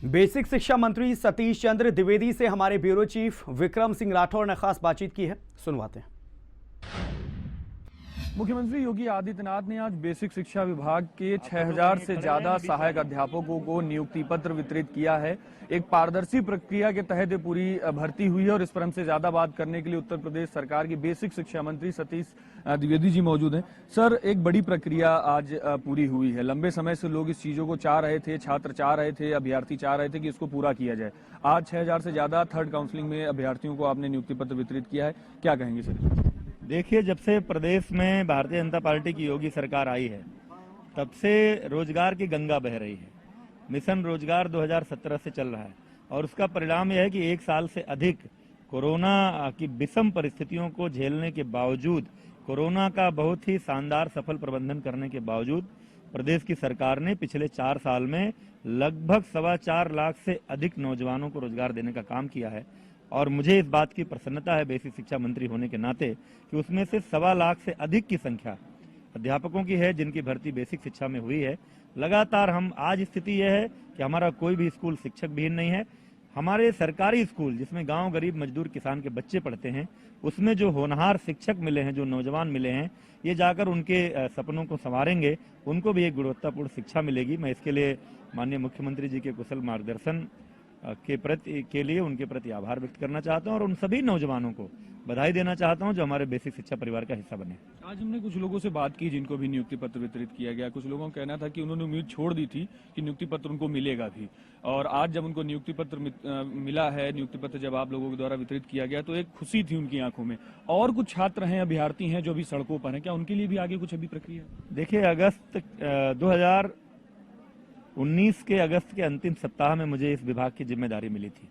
Basic शिक्षा मंत्री सतीश चंद्र द्विवेदी से हमारे ब्यूरो चीफ विक्रम सिंह राठौर ने खास बातचीत की है, सुनवाते हैं। मुख्यमंत्री योगी आदित्यनाथ ने आज बेसिक शिक्षा विभाग के 6000 से ज्यादा सहायक अध्यापकों को नियुक्ति पत्र वितरित किया है। एक पारदर्शी प्रक्रिया के तहत पूरी भर्ती हुई है और इस पर हमसे ज्यादा बात करने के लिए उत्तर प्रदेश सरकार की बेसिक शिक्षा मंत्री सतीश द्विवेदी जी मौजूद हैं। सर, एक बड़ी प्रक्रिया आज पूरी हुई है। लंबे समय से लोग इस चीजों को चाह रहे थे, छात्र चाह रहे थे, अभ्यर्थी चाह रहे थे कि इसको पूरा किया जाए। आज 6000 से ज्यादा थर्ड काउंसलिंग में अभ्यर्थियों को आपने नियुक्ति पत्र वितरित किया है, क्या कहेंगे सर? देखिए, जब से प्रदेश में भारतीय जनता पार्टी की योगी सरकार आई है तब से रोजगार की गंगा बह रही है। मिशन रोजगार 2017 से चल रहा है और उसका परिणाम यह है कि एक साल से अधिक कोरोना की विषम परिस्थितियों को झेलने के बावजूद, कोरोना का बहुत ही शानदार सफल प्रबंधन करने के बावजूद प्रदेश की सरकार ने पिछले 4 साल में लगभग 4.25 लाख से अधिक नौजवानों को रोजगार देने का काम किया है। और मुझे इस बात की प्रसन्नता है बेसिक शिक्षा मंत्री होने के नाते कि उसमें से 1.25 लाख से अधिक की संख्या अध्यापकों की है जिनकी भर्ती बेसिक शिक्षा में हुई है। लगातार हम आज स्थिति यह है कि हमारा कोई भी स्कूल शिक्षक विहीन नहीं है। हमारे सरकारी स्कूल जिसमें गांव गरीब मजदूर किसान के बच्चे पढ़ते हैं, उसमें जो होनहार शिक्षक मिले हैं, जो नौजवान मिले हैं, ये जाकर उनके सपनों को संवारेंगे, उनको भी एक गुणवत्तापूर्ण शिक्षा मिलेगी। मैं इसके लिए माननीय मुख्यमंत्री जी के कुशल मार्गदर्शन के लिए उनके प्रति आभार व्यक्त करना चाहता हूं और उन सभी नौजवानों को बधाई देना चाहता हूं जो हमारे बेसिक शिक्षा परिवार का हिस्सा बने। आज हमने कुछ लोगों से बात की जिनको भी नियुक्ति पत्र वितरित किया गया। कुछ लोगों का कहना था कि उन्होंने उम्मीद छोड़ दी थी कि नियुक्ति पत्र उनको मिलेगा भी, और आज जब उनको नियुक्ति पत्र मिला है, नियुक्ति पत्र जब आप लोगों के द्वारा वितरित किया गया तो एक खुशी थी उनकी आंखों में। और कुछ छात्र हैं, अभ्यर्थी हैं जो भी सड़कों पर हैं, क्या उनके लिए भी आगे कुछ अभी प्रक्रिया? देखिए, अगस्त 2019 के अगस्त के अंतिम सप्ताह में मुझे इस विभाग की जिम्मेदारी मिली थी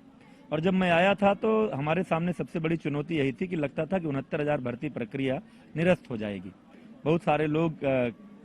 और जब मैं आया था तो हमारे सामने सबसे बड़ी चुनौती यही थी कि लगता था कि 69,000 भर्ती प्रक्रिया निरस्त हो जाएगी। बहुत सारे लोग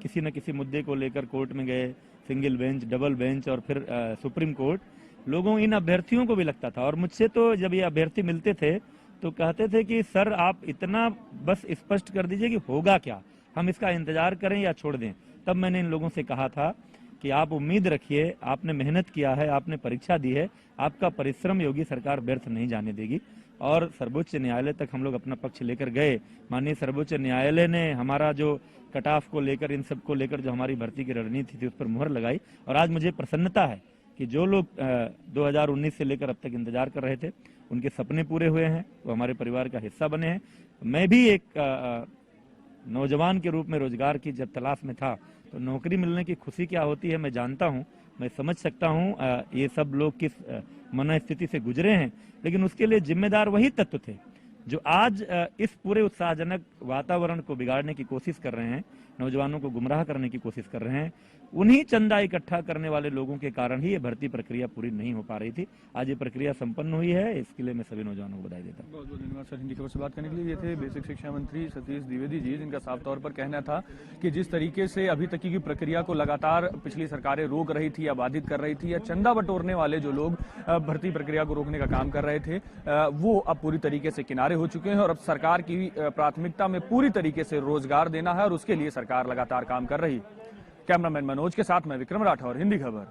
किसी न किसी मुद्दे को लेकर कोर्ट में गए, सिंगल बेंच, डबल बेंच और फिर सुप्रीम कोर्ट। लोगों, इन अभ्यर्थियों को भी लगता था और मुझसे तो जब ये अभ्यर्थी मिलते थे तो कहते थे कि सर आप इतना बस स्पष्ट कर दीजिए कि होगा क्या, हम इसका इंतजार करें या छोड़ दें। तब मैंने इन लोगों से कहा था कि आप उम्मीद रखिए, आपने मेहनत किया है, आपने परीक्षा दी है, आपका परिश्रम योगी सरकार व्यर्थ नहीं जाने देगी। और सर्वोच्च न्यायालय तक हम लोग अपना पक्ष लेकर गए। माननीय सर्वोच्च न्यायालय ने हमारा जो कट ऑफ को लेकर, इन सब को लेकर जो हमारी भर्ती की रणनीति थी उस पर मुहर लगाई और आज मुझे प्रसन्नता है कि जो लोग 2019 से लेकर अब तक इंतजार कर रहे थे उनके सपने पूरे हुए हैं, वो हमारे परिवार का हिस्सा बने हैं। मैं भी एक नौजवान के रूप में रोजगार की जब तलाश में था तो नौकरी मिलने की खुशी क्या होती है मैं जानता हूं, मैं समझ सकता हूं ये सब लोग किस मनस्थिति से गुजरे हैं, लेकिन उसके लिए जिम्मेदार वही तत्व थे जो आज इस पूरे उत्साहजनक वातावरण को बिगाड़ने की कोशिश कर रहे हैं, नौजवानों को गुमराह करने की कोशिश कर रहे हैं। उन्हीं चंदा इकट्ठा करने वाले लोगों के कारण ही ये भर्ती प्रक्रिया पूरी नहीं हो पा रही थी। आज ये प्रक्रिया संपन्न हुई है, इसके लिए मैं सभी नौजवानों को बधाई देता हूँ। बहुत बहुत धन्यवाद सर। हिंदी खबर से बात करने के लिए ये थे बेसिक शिक्षा मंत्री सतीश द्विवेदी जी, जिनका साफ तौर पर कहना था कि जिस तरीके से अभी तक की प्रक्रिया को लगातार पिछली सरकारें रोक रही थी या बाधित कर रही थी, या चंदा बटोरने वाले जो लोग भर्ती प्रक्रिया को रोकने का काम कर रहे थे, वो अब पूरी तरीके से किनारे हो चुके हैं और अब सरकार की प्राथमिकता में पूरी तरीके से रोजगार देना है और उसके लिए सरकार लगातार काम कर रही। कैमरामैन मनोज के साथ मैं विक्रम राठौर, हिंदी खबर।